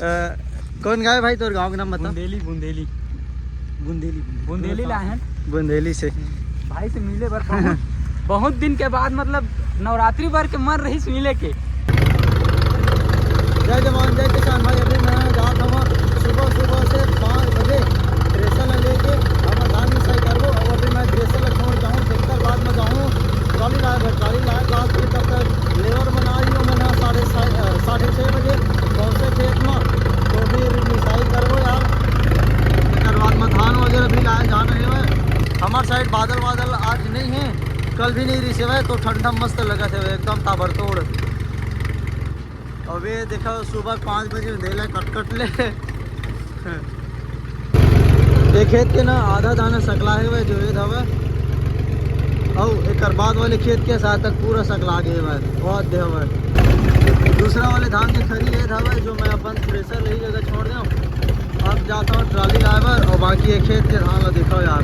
कौन गाय भाई तोर गाँव के नाम बता। बुंदेली बुंदेली बुंदेली बुंदेली लाए हैं बुंदेली से भाई से मिले बर बहुत दिन के बाद, मतलब नवरात्रि भर के मन रही मिले के। जय जवान जय किसान भाई। अभी मैं जात हूँ सुबह से 5 बजे थ्रेसर लेके हम धान मिसाई करबो। और अभी मैं थ्रेसर छोड़ जाऊँ, ट्रैक्टर बाद में जाऊँ ट्राली लाए बाद फिर तब तक लेबर बना रही हूँ। मैंने 6:30 बजे पहुँचे खेत में, तो फिर मिसाई करबो यार। फिर बाद में धान वगैरह भी लाए जा रहे हैं। हमारे साइड बादल आज नहीं है, कल भी नहीं रही है, तो ठंडा मस्त लगा थे एकदम ताबड़तोड़। अभी देखो सुबह 5 बजे देला कट ले। एक खेत के ना आधा दाना सकला है जो ये हवा, और एक बाद वाले खेत के साथ तक पूरा सकला गए हुआ बहुत दे हुआ। दूसरा वाले धान की खरी है हवा जो मैं अपन थ्रेसर यही जगह छोड़ दूँ। अब जाता हूँ ट्राली लाए और बाकी एक खेत के धान ला देखो यार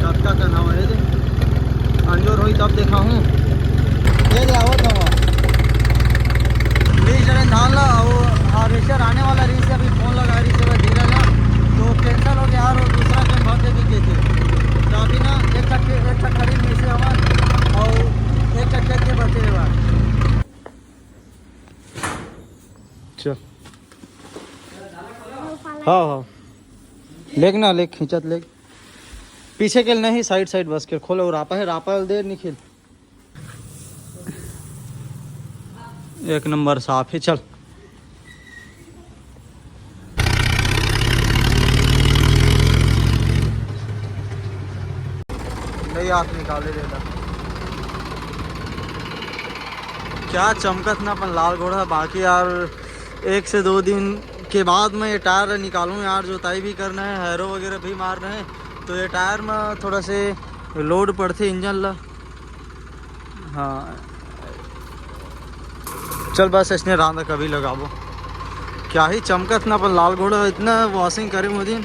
कब का करना हुआ है। अंजोर हुई तब देखा हूँ ये आवत हवा धान ला। और हार्वेस्टर आने वाला रही से अभी फोन लगा रही से धीरे ना, तो कैंसल हो गया यार। और दूसरा के भर दे भी कहते तो अभी ना एक खरीद में से हमारे और एक खेत के बचे हुआ। चल हाँ लेग ना लेग खींचत लेग पीछे के नहीं साइड बस के खोलो। रापा है रापा देर निखिल एक नंबर साफ है। चल नहीं हाथ निकाले देता क्या चमकत ना अपन लाल घोड़ा। बाकी यार 1 से 2 दिन के बाद मैं ये टायर निकालूँ यार, जोताई भी करना है, हैरो वगैरह भी मारना है, तो ये टायर में थोड़ा से लोड पड़ते इंजन ला। हाँ चल बस इसने रांधा कभी लगाबो। क्या ही चमकत ना अपन लाल घोड़ा इतना वॉशिंग करे मुझे।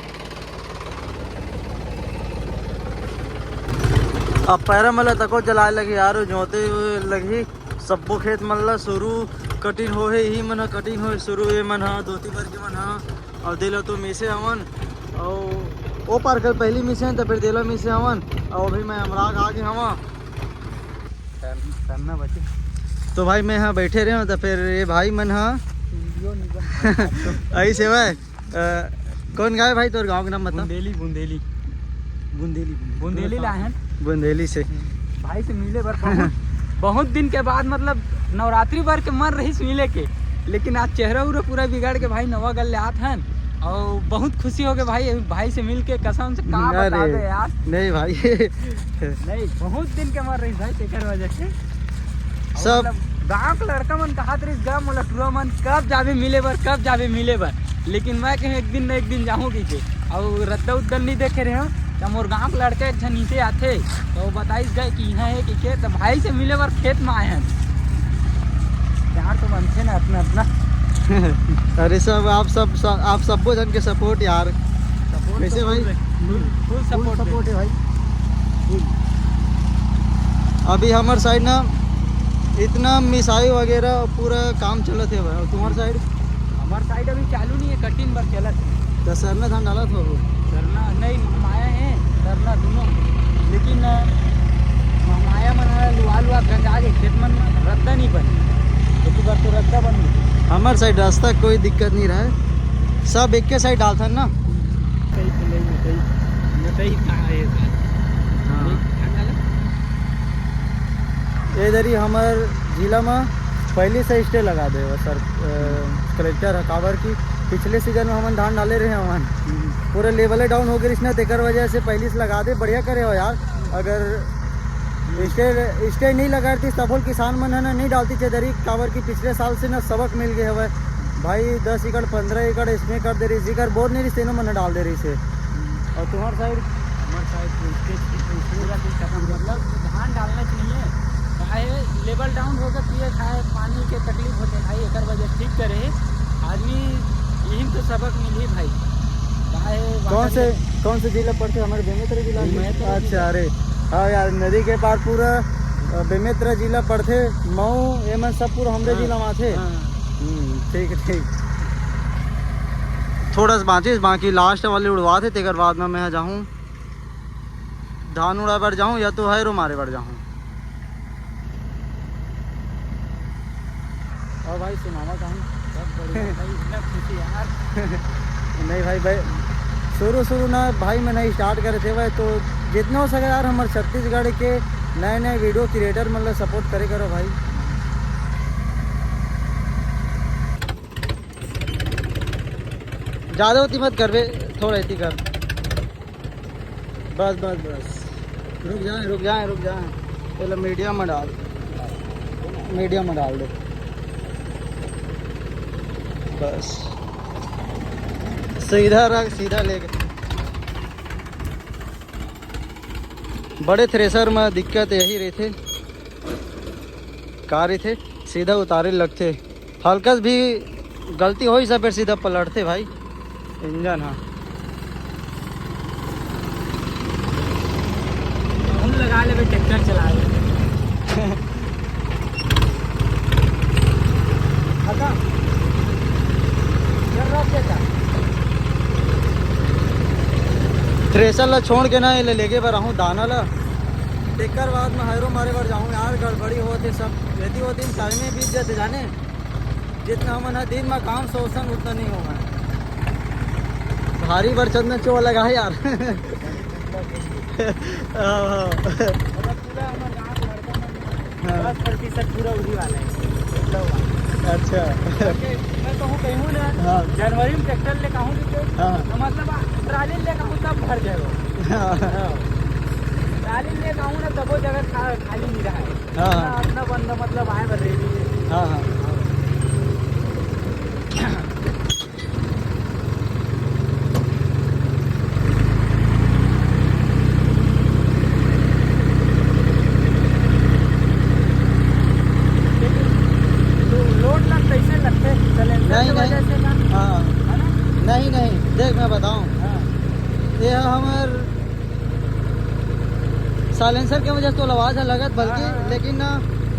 अब पैरा मला तको जलाए लगी यार, जोते लगी सबो खेत मल्ला शुरू कटिंग हो है ही मन कटिंग हो शुरू ये मन हा दोती भर के मन हा। और दिला तो मिसे हवन और वो पार कर पहली मिसे तो फिर दिला मिसे हवन। और अभी मैं अमराग आगे हवा करना बचे। तो भाई मैं यहाँ बैठे रहे हूँ, तो फिर ये भाई मन हाँ ऐसे भाई कौन गाय भाई तोर गाँव के नाम बता। बुंदेली बुंदेली बुंदेली बुंदेली लाए हैं बुंदेली से भाई से मिले बर बहुत दिन के बाद, मतलब नवरात्रि भर के मन रही मिले के। लेकिन आज चेहरा उरा पूरा बिगाड़ के भाई नवा गल आत हैं और बहुत खुशी हो गए भाई से मिल के। कसम से का बता दे यार। नहीं भाई नहीं बहुत दिन के मर रही भाई तेकर वजह से सब गाँव के लड़का मन कहा गाँव मोलटुआ मन कब जावे मिले बर। लेकिन मैं कहीं एक दिन न एक दिन जाऊँगी के। और रद्दा उद्दल नहीं देखे रहे हो तो मोर गाँव के लड़के एक नीचे आते तो बताइस गए कि यहाँ है कि खेत, तो भाई से मिले बर खेत में आए हैं। यार तो बनते ना अपना अपना अरे सब आप सबको जन के सपोर्ट यार। वैसे भाई फुल सपोर्ट है भाई। अभी हमारे साइड ना इतना मिसाई वगैरह पूरा काम चलत है भाई। और तुम्हारे साइड? हमारे साइड अभी चालू नहीं है, कटिंग पर चलत है। तो सरना धान डाला था सरना नहीं माया है सरना दोनों। लेकिन माया मन लुआ गंजा के खेत मन रद्दा नहीं बनी, तो बार तो रद्दा बन गई। हमारे साइड रास्ता कोई दिक्कत नहीं रहा है, सब एक के साइड डालता ना। इधर ही हमारे जिला में पहले से स्टे लगा दे सर कलेक्टर कावर की। पिछले सीजन में हम धान डाले रहे हमान पूरे लेवल डाउन हो गए इसने, तेकर वजह से पहले से लगा दे। बढ़िया करे हो यार। अगर स्टे नहीं लगाती सफल किसान मन है ना नहीं डालती चेदरी कावर की। पिछले साल से ना सबक मिल गए हवा भाई। 10 एकड़ 15 एकड़ इसमें कर दे रही जिगर बोर नहीं रही मन डाल दे रही से। और तुम्हारे साइड? हमारे साइड मतलब धान डालना चाहिए भाई। लेवल डाउन होकर पिए खाए पानी के तकलीफ होते भाई, एक वजह ठीक करे आदमी यही तो सबक मिली भाई। कौन से जिला पड़ते हमारे बेमेतरा जिला में? अच्छा अरे हाँ यार नदी के पार पूरा बेमेतरा जिला पड़ते, मऊ एमन सब पूरा हमारे जिला में थे। ठीक। थोड़ा सा बाकी लास्ट वाले उड़वा थे तेकर बाद में मैं जाऊँ धान उड़ा बढ़ जाऊँ या तो हैरो मारे बढ़ जाऊँ। और भाई सुनावा चाहूँ नहीं भाई शुरू ना भाई मैं नहीं स्टार्ट करे थे भाई, तो जितना हो सके यार हमारे छत्तीसगढ़ के नए नए वीडियो क्रिएटर मतलब सपोर्ट करे करो भाई। ज़्यादा होती मत कर बे, थोड़ा ऐसी कर, बस रुक जाए पहले मीडियम में डाल दो बस, सीधा रख सीधा लेके। बड़े थ्रेसर में दिक्कत यही रही थे, कार थे सीधा उतारे लगते, हल्का भी गलती हो ही सब फिर सीधा पलटते भाई इंजन। हाँ हम लगा ले ट्रैक्टर चला ले थ्रेसर ला छोड़ के ना ले लेके पर रहूँ दाना ला, टेकर बाद में हैरो मारे बार जाऊँ यार, गड़बड़ी होते सब यदि वो दिन टाइम में बीत जाते जाने, जितना हम दिन में काम सोचन उतना नहीं होगा। भारी बरचत में चो लगा है यार पूरा उड़ी वाला है। अच्छा मैं कहूँ कहूँ ना, हाँ जनवरी में ट्रैक्टर ले कहूँ मतलब ट्राली ले कहूँ तब भर जाएगा, ट्राली ले कहूँ ना तब वो जगह खाली नहीं रहा है, अपना बंदा मतलब आए बन रही। हाँ हाँ नहीं देख मैं बताऊं, ये हमार साइलेंसर के वजह से तो आवाज़ लगत बल्कि, लेकिन ना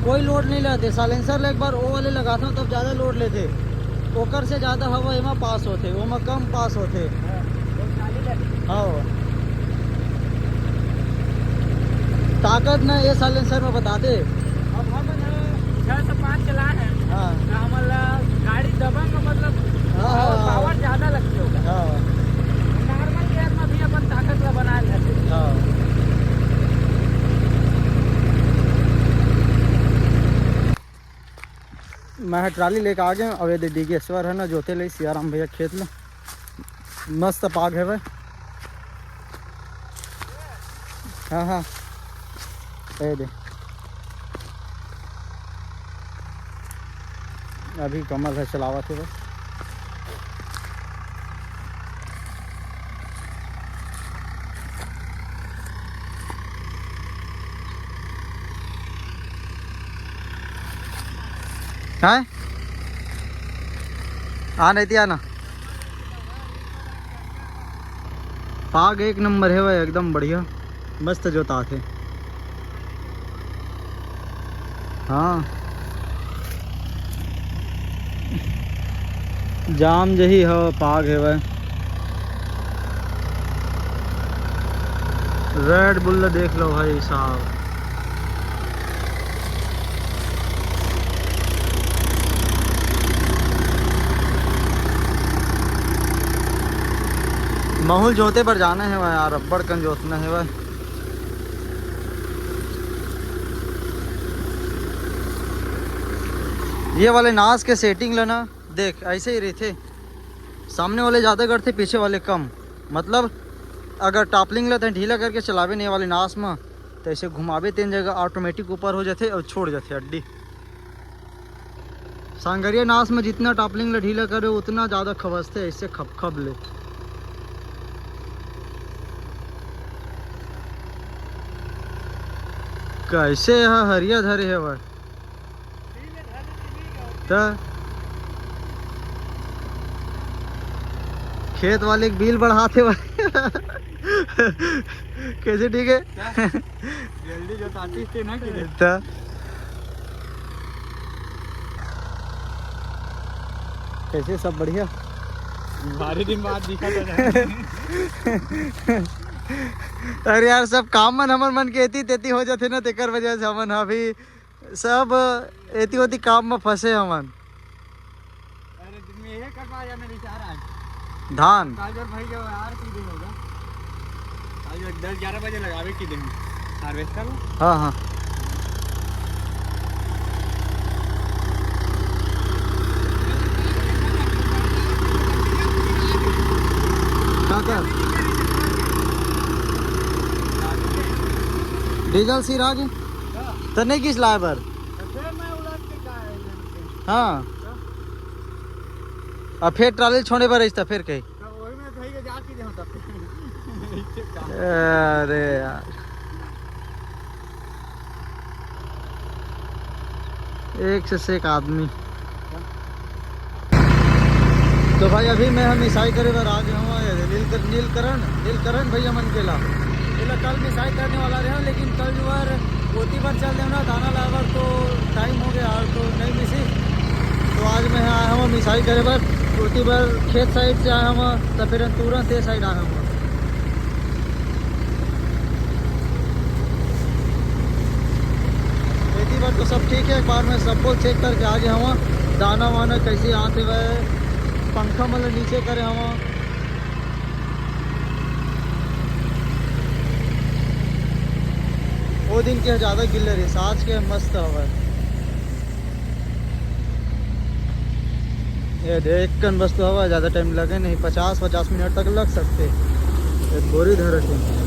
कोई लोड नहीं लेते। साइलेंसर एक बार वो वाले लगाता हूँ तब ज़्यादा लोड लेते, ओकर से ज़्यादा हवा एमा पास होते, वो में कम पास होते। हाँ ताकत ना ये साइलेंसर में बताते। अब हम 6 से 5 चला है, हाँ हमारा गाड़ी दबंग का मतलब पावर ज़्यादा लगती होगा। हाँ नॉर्मल गियर में भी अपन ताकत ला बना लेते। हाँ मैं ट्राली लेके आ गया। अब ये डिगेश्वर है ना जोते ले सियाराम भैया खेत में मस्त पाग है भाई। हाँ हाँ दे अभी कमल है चलावा थे बस। है आ नहीं दिया ना, पाग एक नंबर है भाई, एकदम बढ़िया मस्त जोता थे। हाँ जाम जही हो पाग है भाई। रेड बुल देख लो भाई साहब, महूल जोते पर जाना है भाई यार, रब्बड़ कन जोतना है भाई। ये वाले नास के सेटिंग लेना देख ऐसे ही रहते, सामने वाले ज़्यादा करते पीछे वाले कम, मतलब अगर टॉपलिंग लेते ढीला करके चलावे नहीं वाले नास में तो ऐसे घुमावे 3 जगह ऑटोमेटिक ऊपर हो जाते और छोड़ जाते अड्डी। सांगरिया नास में जितना टॉपलिंग ले ढीला करे उतना ज़्यादा खबसते, इससे खब ले। कैसे है हरिया धरे है भाई तो खेत वाले बिल बढ़ाते भाई कैसे ठीक है जल्दी जोताती थे ना कि कैसे सब बढ़िया। भारी दिन बाद दिखा तो अरे यार सब काम मन हमर मन के एती तेती हो जाते ना, तेकर वजह से हमन अभी सब एती होती काम में फंसे हमन। अरे दिन में ये करवा जाने विचार आज धान काजर भाई जो यार की दिन होगा आज 10-11 बजे लगावे की दिन हार्वेस्टर में। हाँ हाँ क्या कर डीजल सी राज तो नहीं किस लाए बर। हाँ अब फिर ट्राली छोड़े पर रही फिर कहीं। अरे यार एक से एक आदमी। तो भाई अभी मैं हम मिसाई करे बर आ गया हूँ नीलकरण भैया मन केला कल मिसाई करने वाला रहा, लेकिन कल जो है पोती पर चल रहे ना दाना लावर तो टाइम हो गया तो नहीं मिसी। तो आज मैं आया हूँ मिसाई करे बर पोती पर खेत साइड से आया हूँ, तो फिर तुरंत ये साइड आया हूँ। खेती बार तो सब ठीक है, एक बार मैं सब को चेक करके आ गया हूँ दाना वाना कैसे आते हुए पंखा मतलब नीचे करे हम। वो दिन के ज़्यादा गिल्ले रही, आज के मस्त हवा। ये देख कर बस तो हवा ज़्यादा टाइम लगे नहीं, 50 मिनट तक लग सकते। एक बोरी धर रखी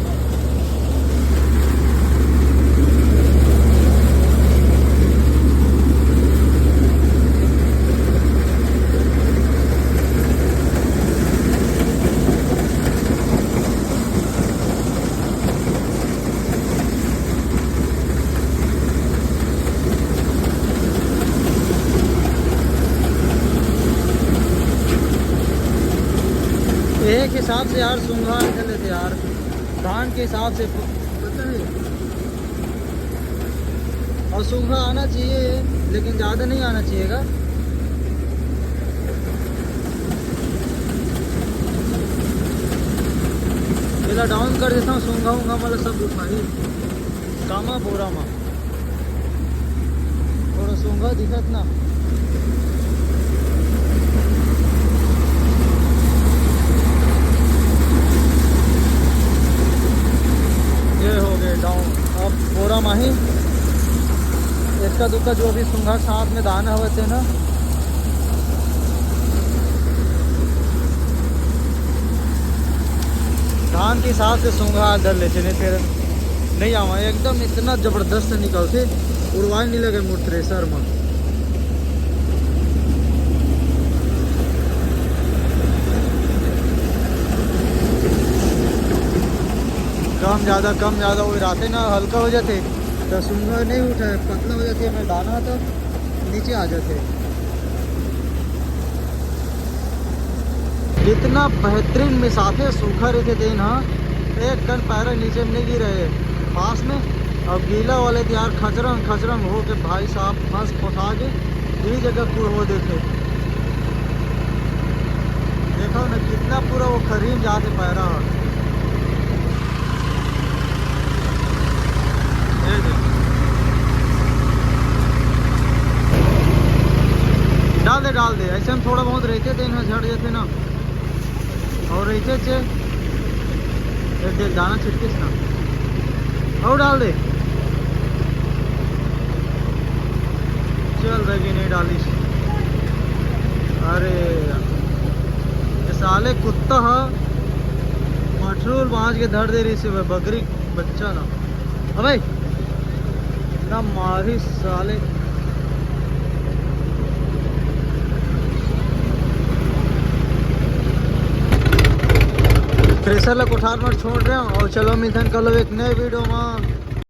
एक हिसाब से यार सूंघा चले थे यार धान के हिसाब से पता है। और सूंघा आना चाहिए लेकिन ज़्यादा नहीं आना चाहिएगा। पहला डाउन कर देता हूँ सूंघा मतलब सब उठाई कामा बोरा में थोड़ा सूंघा दिखत ना। ये हो गए डाउन। अब बोरा माही इसका दुक्का जो भी सूंघा साथ में दाना हुए थे ना, धान के साथ से सूंघा डर लेते नहीं फिर नहीं आवा एकदम इतना जबरदस्त निकलते उड़वाई नहीं लगे मुड़ थ्रेसर में। कम ज़्यादा वो रहते ना हल्का हो जाते तो सूंघा नहीं उठा, पतला हो जाती है मैं दाना तो नीचे आ जाते। इतना बेहतरीन मिसाफे सूखा रहते थे ना, एक कन पैरा नीचे में नहीं गिर रहे पास में। अब गीला वाले थे यार खचरंग हो के भाई साहब मस्त उठा के यही जगह कुड़ हो देते। देखो ना कितना पूरा वो खरीम जाते पैरा। डाल दे ऐसे हम थोड़ा बहुत रहते थे ना झड़ जाते ना और रहते थे दाना छिटकिस ना और डाल दे चल रही नहीं डालिस। अरे साले कुत्ता है मटरूल बाँच के धर दे रही से बकरी बच्चा ना अबे ना मारी साले। थ्रेसर ला कोठार में छोड़ रहे हैं और चलो मिलते हैं कल एक नए वीडियो में।